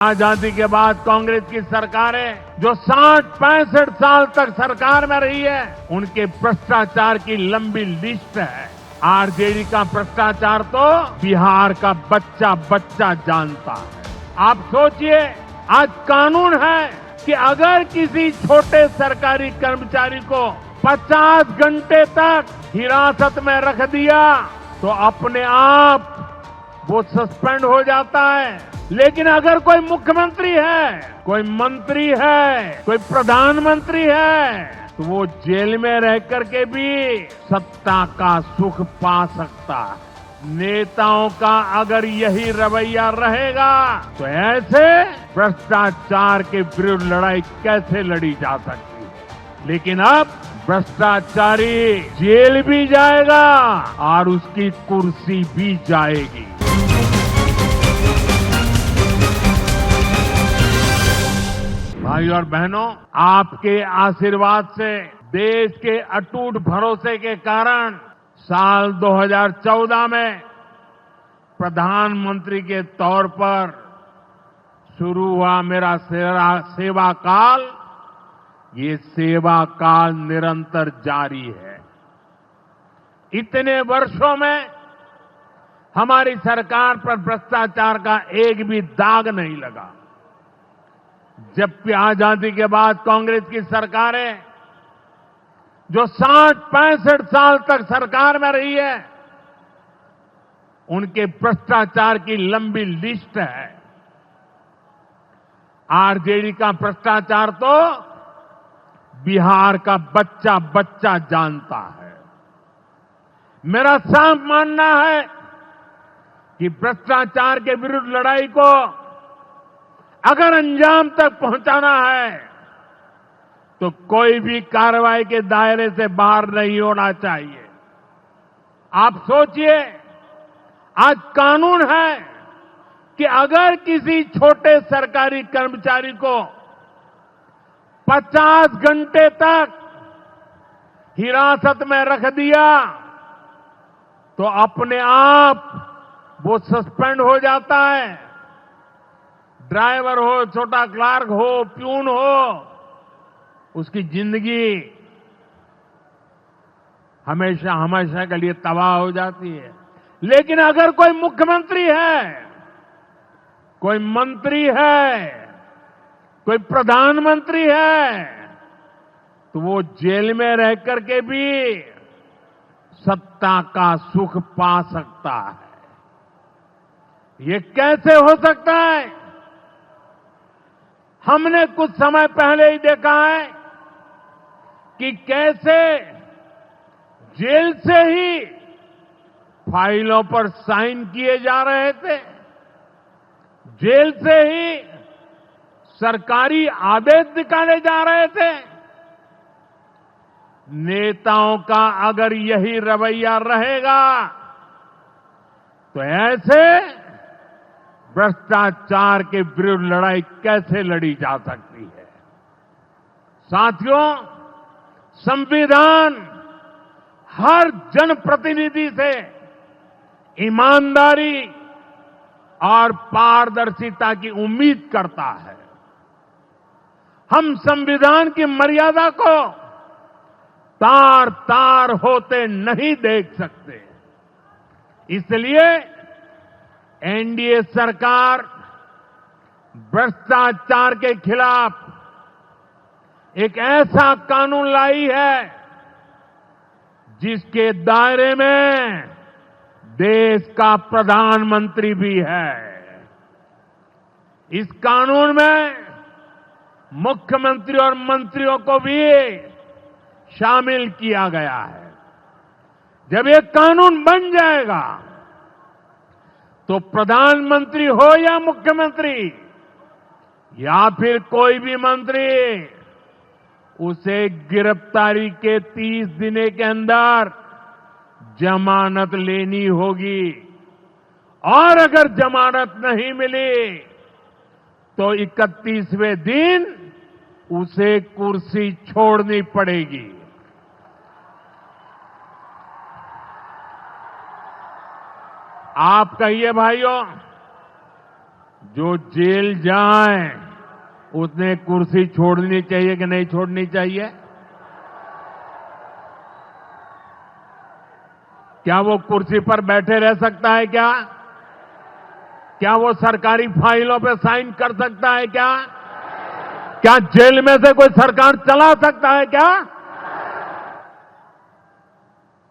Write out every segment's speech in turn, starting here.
आजादी के बाद कांग्रेस की सरकारें जो 60-65 साल तक सरकार में रही है, उनके भ्रष्टाचार की लंबी लिस्ट है। आरजेडी का भ्रष्टाचार तो बिहार का बच्चा बच्चा जानता है। आप सोचिए, आज कानून है कि अगर किसी छोटे सरकारी कर्मचारी को 50 घंटे तक हिरासत में रख दिया तो अपने आप वो सस्पेंड हो जाता है। लेकिन अगर कोई मुख्यमंत्री है, कोई मंत्री है, कोई प्रधानमंत्री है, तो वो जेल में रह करके भी सत्ता का सुख पा सकता है। नेताओं का अगर यही रवैया रहेगा तो ऐसे भ्रष्टाचार के विरुद्ध लड़ाई कैसे लड़ी जा सकती है। लेकिन अब भ्रष्टाचारी जेल भी जाएगा और उसकी कुर्सी भी जाएगी। भाई और बहनों, आपके आशीर्वाद से, देश के अटूट भरोसे के कारण साल 2014 में प्रधानमंत्री के तौर पर शुरू हुआ मेरा सेवा काल, ये सेवा काल निरंतर जारी है। इतने वर्षों में हमारी सरकार पर भ्रष्टाचार का एक भी दाग नहीं लगा। जबकि आजादी के बाद कांग्रेस की सरकारें जो 60-65 साल तक सरकार में रही है, उनके भ्रष्टाचार की लंबी लिस्ट है। आरजेडी का भ्रष्टाचार तो बिहार का बच्चा बच्चा जानता है। मेरा साफ मानना है कि भ्रष्टाचार के विरुद्ध लड़ाई को अगर अंजाम तक पहुंचाना है तो कोई भी कार्रवाई के दायरे से बाहर नहीं होना चाहिए। आप सोचिए, आज कानून है कि अगर किसी छोटे सरकारी कर्मचारी को 50 घंटे तक हिरासत में रख दिया तो अपने आप वो सस्पेंड हो जाता है। ड्राइवर हो, छोटा क्लार्क हो, प्यून हो, उसकी जिंदगी हमेशा हमेशा के लिए तबाह हो जाती है। लेकिन अगर कोई मुख्यमंत्री है, कोई मंत्री है, कोई प्रधानमंत्री है, तो वो जेल में रह करके भी सत्ता का सुख पा सकता है। ये कैसे हो सकता है? हमने कुछ समय पहले ही देखा है कि कैसे जेल से ही फाइलों पर साइन किए जा रहे थे, जेल से ही सरकारी आदेश निकाले जा रहे थे। नेताओं का अगर यही रवैया रहेगा तो ऐसे भ्रष्टाचार के विरुद्ध लड़ाई कैसे लड़ी जा सकती है। साथियों, संविधान हर जनप्रतिनिधि से ईमानदारी और पारदर्शिता की उम्मीद करता है। हम संविधान की मर्यादा को तार तार होते नहीं देख सकते। इसलिए एनडीए सरकार भ्रष्टाचार के खिलाफ एक ऐसा कानून लाई है जिसके दायरे में देश का प्रधानमंत्री भी है। इस कानून में मुख्यमंत्री और मंत्रियों को भी शामिल किया गया है। जब ये कानून बन जाएगा तो प्रधानमंत्री हो या मुख्यमंत्री या फिर कोई भी मंत्री, उसे गिरफ्तारी के 30 दिन के अंदर जमानत लेनी होगी और अगर जमानत नहीं मिली तो 31वें दिन उसे कुर्सी छोड़नी पड़ेगी। आप कहिए भाइयों, जो जेल जाए उसने कुर्सी छोड़नी चाहिए कि नहीं छोड़नी चाहिए? क्या वो कुर्सी पर बैठे रह सकता है क्या? क्या वो सरकारी फाइलों पे साइन कर सकता है क्या? क्या जेल में से कोई सरकार चला सकता है क्या?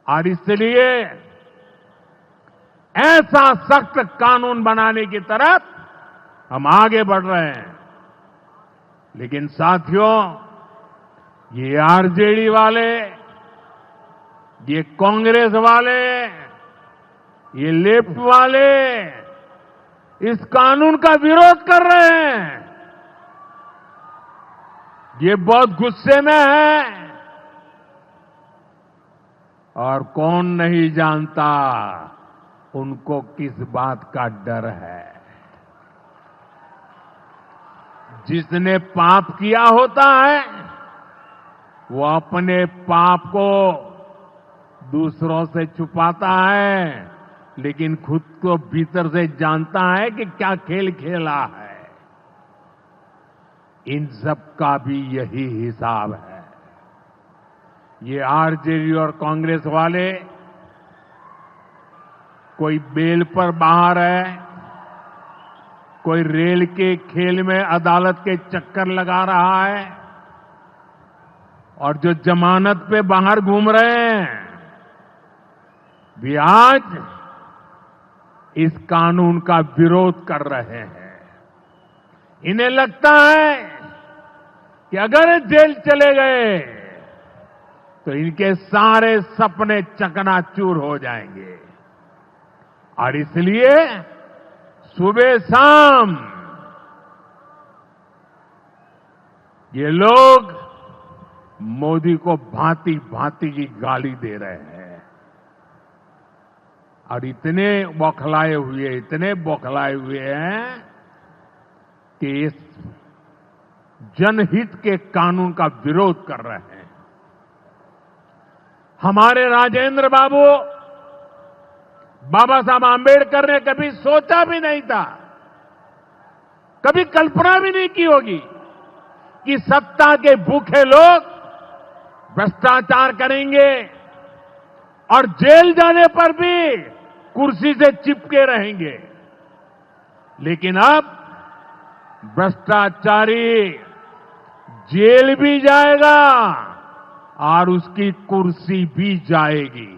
और इसलिए ऐसा सख्त कानून बनाने की तरफ हम आगे बढ़ रहे हैं। लेकिन साथियों, ये आरजेडी वाले, ये कांग्रेस वाले, ये लेफ्ट वाले इस कानून का विरोध कर रहे हैं। ये बहुत गुस्से में है और कौन नहीं जानता उनको किस बात का डर है। जिसने पाप किया होता है वो अपने पाप को दूसरों से छुपाता है, लेकिन खुद को भीतर से जानता है कि क्या खेल खेला है। इन सब का भी यही हिसाब है। ये आरजेडी और कांग्रेस वाले कोई बेल पर बाहर है, कोई रेल के खेल में अदालत के चक्कर लगा रहा है, और जो जमानत पे बाहर घूम रहे हैं भी आज इस कानून का विरोध कर रहे हैं। इन्हें लगता है कि अगर जेल चले गए तो इनके सारे सपने चकनाचूर हो जाएंगे, और इसलिए सुबह शाम ये लोग मोदी को भांति भांति की गाली दे रहे हैं और इतने बौखलाए हुए हैं कि इस जनहित के कानून का विरोध कर रहे हैं। हमारे राजेंद्र बाबू, बाबा साहब आंबेडकर ने कभी सोचा भी नहीं था, कभी कल्पना भी नहीं की होगी कि सत्ता के भूखे लोग भ्रष्टाचार करेंगे और जेल जाने पर भी कुर्सी से चिपके रहेंगे। लेकिन अब भ्रष्टाचारी जेल भी जाएगा और उसकी कुर्सी भी जाएगी।